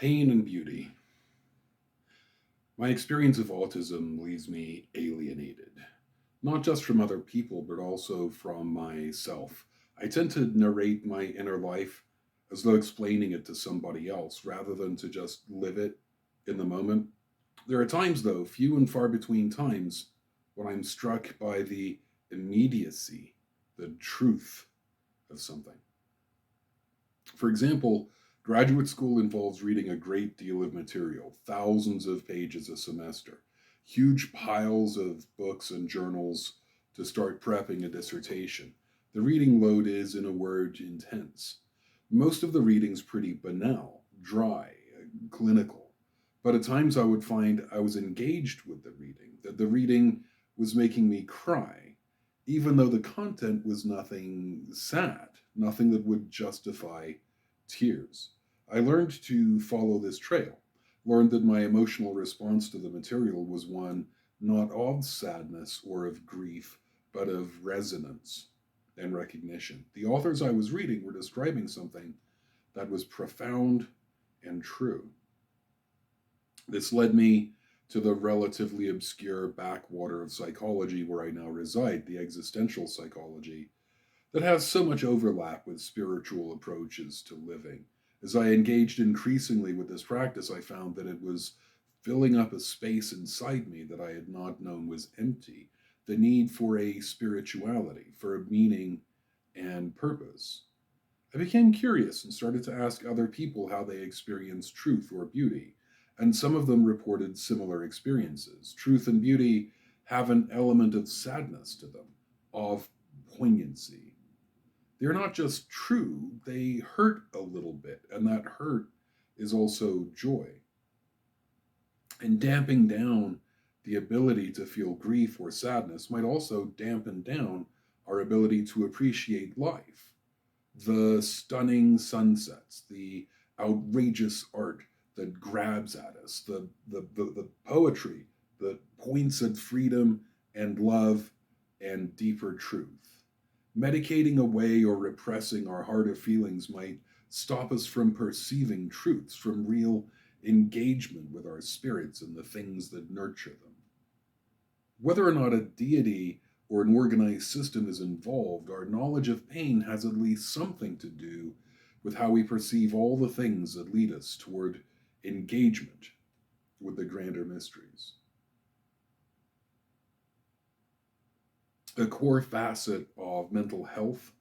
Pain and beauty. My experience of autism leaves me alienated, not just from other people, but also from myself. I tend to narrate my inner life as though explaining it to somebody else rather than to just live it in the moment. There are times, though, few and far between times, when I'm struck by the immediacy, the truth of something. For example, graduate school involves reading a great deal of material, thousands of pages a semester, huge piles of books and journals to start prepping a dissertation. The reading load is, in a word, intense. Most of the reading's pretty banal, dry, clinical, but at times I would find I was engaged with the reading, that the reading was making me cry, even though the content was nothing sad, nothing that would justify tears. I learned to follow this trail, learned that my emotional response to the material was one not of sadness or of grief, but of resonance and recognition. The authors I was reading were describing something that was profound and true. This led me to the relatively obscure backwater of psychology where I now reside, the existential psychology, that has so much overlap with spiritual approaches to living. As I engaged increasingly with this practice, I found that it was filling up a space inside me that I had not known was empty, the need for a spirituality, for a meaning and purpose. I became curious and started to ask other people how they experienced truth or beauty, and some of them reported similar experiences. Truth and beauty have an element of sadness to them, of poignancy. They're not just true, they hurt a little bit, and that hurt is also joy. And damping down the ability to feel grief or sadness might also dampen down our ability to appreciate life. The stunning sunsets, the outrageous art that grabs at us, the poetry that points at freedom and love and deeper truth. Medicating away or repressing our harder feelings might stop us from perceiving truths, from real engagement with our spirits and the things that nurture them. Whether or not a deity or an organized system is involved, our knowledge of pain has at least something to do with how we perceive all the things that lead us toward engagement with the grander mysteries. A core facet of mental health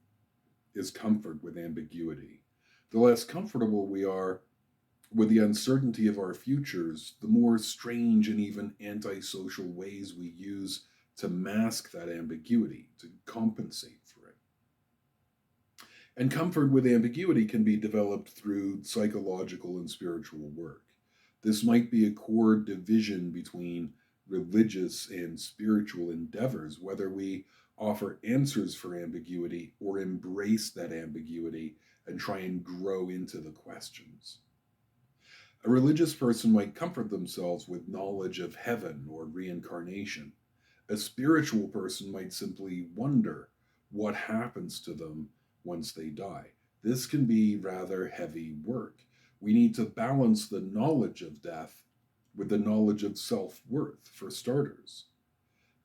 is comfort with ambiguity. The less comfortable we are with the uncertainty of our futures, the more strange and even antisocial ways we use to mask that ambiguity, to compensate for it. And comfort with ambiguity can be developed through psychological and spiritual work. This might be a core division between religious and spiritual endeavors, whether we offer answers for ambiguity or embrace that ambiguity and try and grow into the questions. A religious person might comfort themselves with knowledge of heaven or reincarnation. A spiritual person might simply wonder what happens to them once they die. This can be rather heavy work. We need to balance the knowledge of death with the knowledge of self worth, for starters.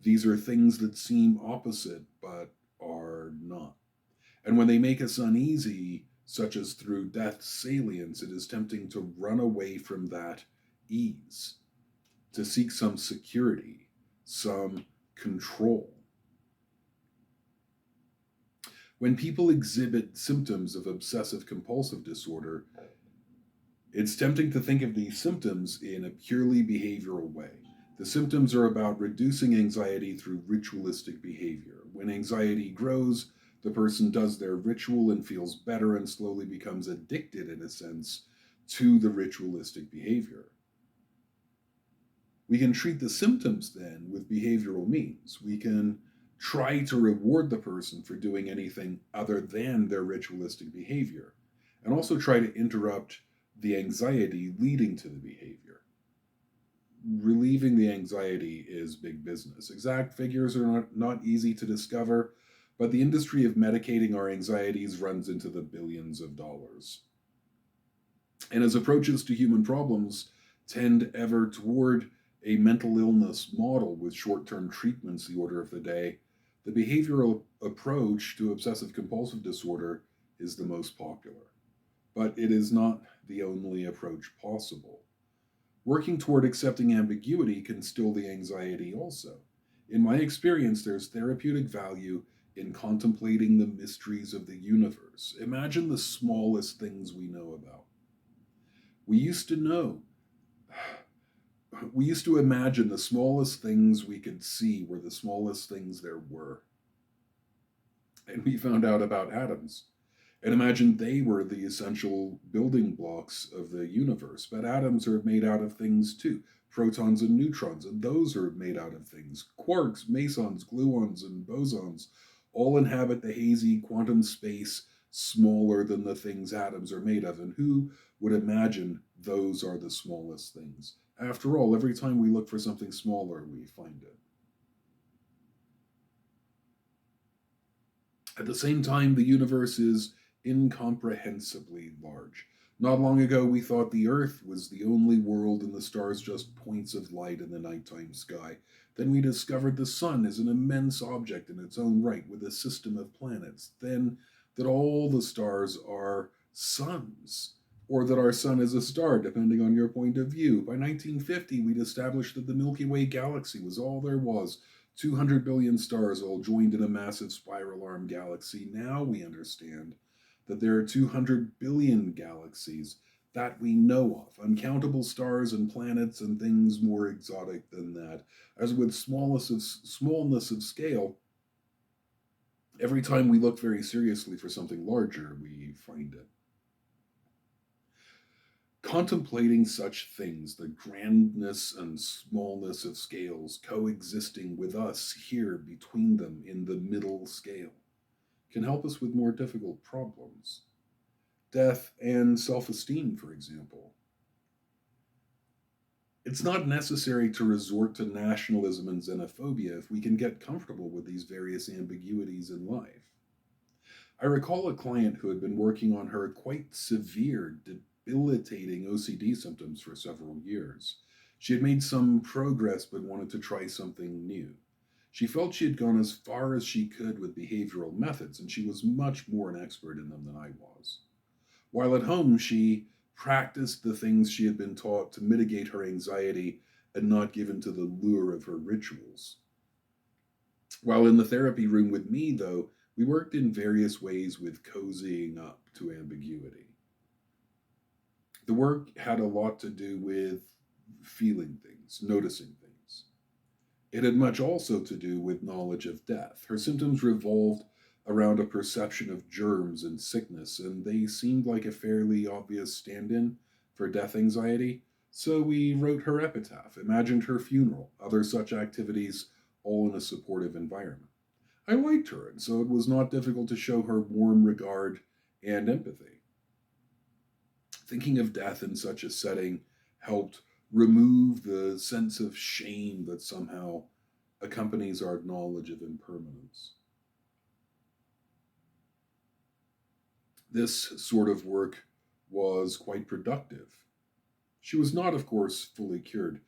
These are things that seem opposite but are not. And when they make us uneasy, such as through death's salience, it is tempting to run away from that ease, to seek some security, some control. When people exhibit symptoms of obsessive compulsive disorder, it's tempting to think of these symptoms in a purely behavioral way. The symptoms are about reducing anxiety through ritualistic behavior. When anxiety grows, the person does their ritual and feels better and slowly becomes addicted, in a sense, to the ritualistic behavior. We can treat the symptoms then with behavioral means. We can try to reward the person for doing anything other than their ritualistic behavior, and also try to interrupt the anxiety leading to the behavior. Relieving the anxiety is big business. Exact figures are not easy to discover, but the industry of medicating our anxieties runs into the billions of dollars. And as approaches to human problems tend ever toward a mental illness model with short term treatments the order of the day, the behavioral approach to obsessive compulsive disorder is the most popular. But it is not the only approach possible. Working toward accepting ambiguity can still the anxiety also. In my experience, there's therapeutic value in contemplating the mysteries of the universe. Imagine the smallest things we know about. We used to know, we used to imagine the smallest things we could see were the smallest things there were. And we found out about atoms and imagined they were the essential building blocks of the universe. But atoms are made out of things too, protons and neutrons, and those are made out of things. Quarks, mesons, gluons, and bosons all inhabit the hazy quantum space smaller than the things atoms are made of. And who would imagine those are the smallest things? After all, every time we look for something smaller, we find it. At the same time, the universe is incomprehensibly large. Not long ago, we thought the Earth was the only world and the stars just points of light in the nighttime sky. Then we discovered the sun is an immense object in its own right with a system of planets. Then that all the stars are suns, or that our sun is a star, depending on your point of view. By 1950, we'd established that the Milky Way galaxy was all there was, 200 billion stars all joined in a massive spiral arm galaxy. Now we understand that there are 200 billion galaxies that we know of, uncountable stars and planets and things more exotic than that. As with smallness of scale, every time we look very seriously for something larger, we find it. Contemplating such things, the grandness and smallness of scales coexisting with us here between them in the middle scale, can help us with more difficult problems. Death and self esteem, for example. It's not necessary to resort to nationalism and xenophobia if we can get comfortable with these various ambiguities in life. I recall a client who had been working on her quite severe, debilitating OCD symptoms for several years. She had made some progress but wanted to try something new. She felt she had gone as far as she could with behavioral methods, and she was much more an expert in them than I was. While at home, she practiced the things she had been taught to mitigate her anxiety and not give in to the lure of her rituals. While in the therapy room with me, though, we worked in various ways with cozying up to ambiguity. The work had a lot to do with feeling things, noticing things. It had much also to do with knowledge of death. Her symptoms revolved around a perception of germs and sickness, and they seemed like a fairly obvious stand in for death anxiety. So we wrote her epitaph, imagined her funeral, other such activities, all in a supportive environment. I liked her, and so it was not difficult to show her warm regard and empathy. Thinking of death in such a setting helped remove the sense of shame that somehow accompanies our knowledge of impermanence. This sort of work was quite productive. She was not, of course, fully cured.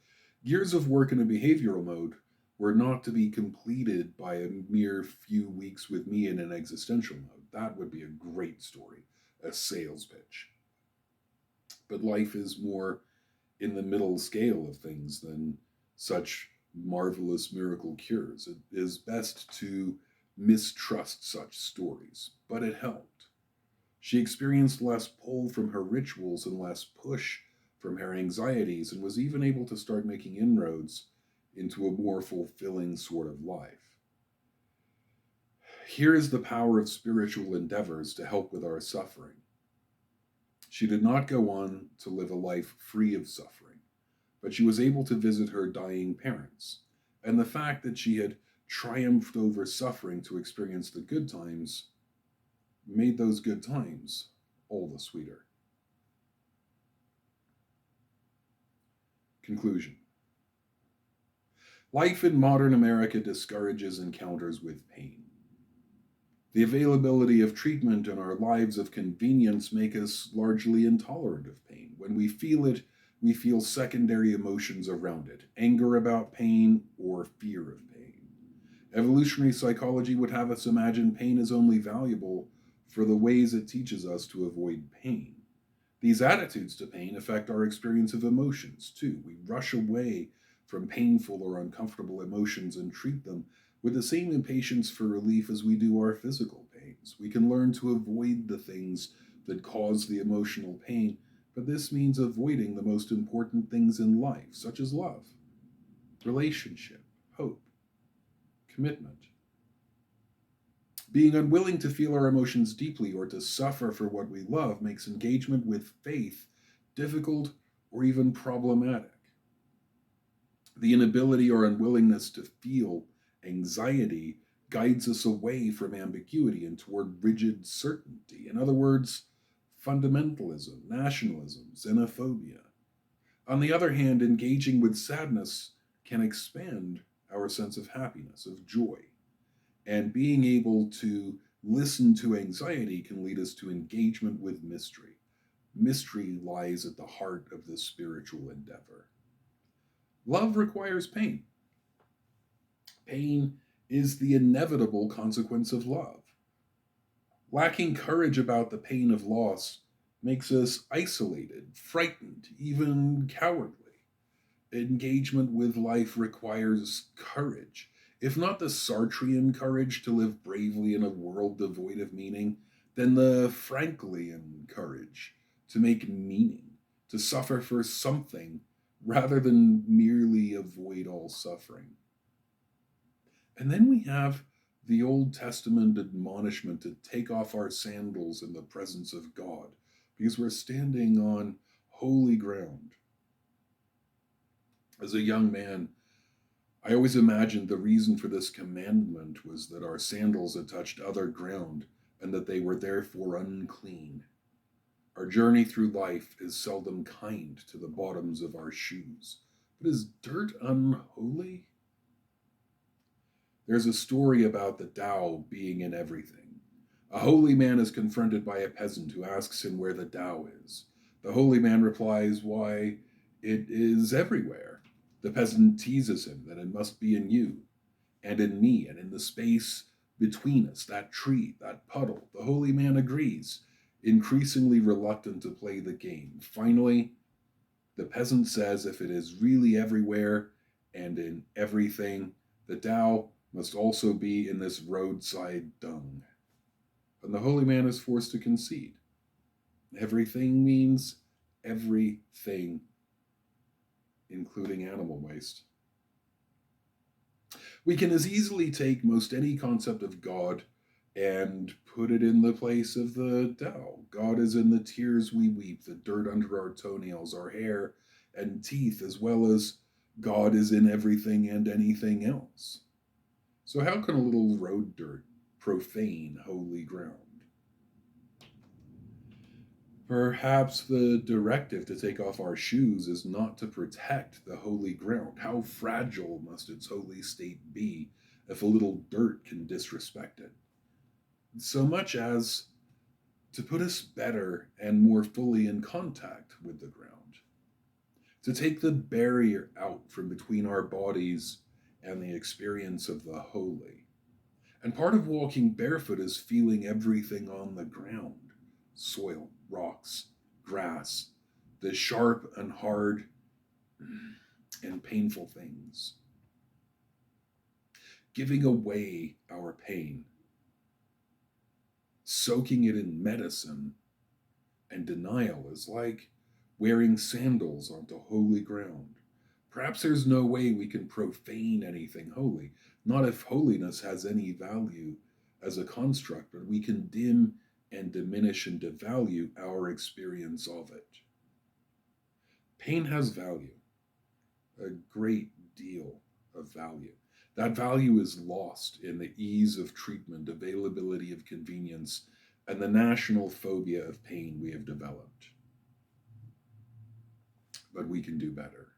Years of work in a behavioral mode were not to be completed by a mere few weeks with me in an existential mode. That would be a great story, a sales pitch. But life is more in the middle scale of things than such marvelous miracle cures. It is best to mistrust such stories, but it helped. She experienced less pull from her rituals and less push from her anxieties, and was even able to start making inroads into a more fulfilling sort of life. Here is the power of spiritual endeavors to help with our suffering. She did not go on to live a life free of suffering, but she was able to visit her dying parents. And the fact that she had triumphed over suffering to experience the good times made those good times all the sweeter. Conclusion. Life in modern America discourages encounters with pain. The availability of treatment and our lives of convenience make us largely intolerant of pain. When we feel it, we feel secondary emotions around it, anger about pain or fear of pain. Evolutionary psychology would have us imagine pain is only valuable for the ways it teaches us to avoid pain. These attitudes to pain affect our experience of emotions too. We rush away from painful or uncomfortable emotions and treat them with the same impatience for relief as we do our physical pains. We can learn to avoid the things that cause the emotional pain, but this means avoiding the most important things in life, such as love, relationship, hope, commitment. Being unwilling to feel our emotions deeply or to suffer for what we love makes engagement with faith difficult or even problematic. The inability or unwillingness to feel anxiety guides us away from ambiguity and toward rigid certainty. In other words, fundamentalism, nationalism, xenophobia. On the other hand, engaging with sadness can expand our sense of happiness, of joy. And being able to listen to anxiety can lead us to engagement with mystery. Mystery lies at the heart of this spiritual endeavor. Love requires pain. Pain is the inevitable consequence of love. Lacking courage about the pain of loss makes us isolated, frightened, even cowardly. Engagement with life requires courage, if not the Sartrean courage to live bravely in a world devoid of meaning, then the Franklian courage to make meaning, to suffer for something rather than merely avoid all suffering. And then we have the Old Testament admonishment to take off our sandals in the presence of God because we're standing on holy ground. As a young man, I always imagined the reason for this commandment was that our sandals had touched other ground and that they were therefore unclean. Our journey through life is seldom kind to the bottoms of our shoes. But is dirt unholy? There's a story about the Tao being in everything. A holy man is confronted by a peasant who asks him where the Tao is. The holy man replies, "Why, it is everywhere." The peasant teases him that it must be in you, and in me, and in the space between us, that tree, that puddle. The holy man agrees, increasingly reluctant to play the game. Finally, the peasant says if it is really everywhere and in everything, the Tao must also be in this roadside dung. And the holy man is forced to concede. Everything means everything, including animal waste. We can as easily take most any concept of God and put it in the place of the Tao. God is in the tears we weep, the dirt under our toenails, our hair and teeth, as well as God is in everything and anything else. So, how can a little road dirt profane holy ground? Perhaps the directive to take off our shoes is not to protect the holy ground. How fragile must its holy state be if a little dirt can disrespect it? So much as to put us better and more fully in contact with the ground, to take the barrier out from between our bodies and the experience of the holy. And part of walking barefoot is feeling everything on the ground: soil, rocks, grass, the sharp and hard and painful things. Giving away our pain, soaking it in medicine and denial is like wearing sandals onto holy ground. Perhaps there's no way we can profane anything holy, not if holiness has any value as a construct, but we can dim and diminish and devalue our experience of it. Pain has value, a great deal of value. That value is lost in the ease of treatment, availability of convenience, and the national phobia of pain we have developed. But we can do better.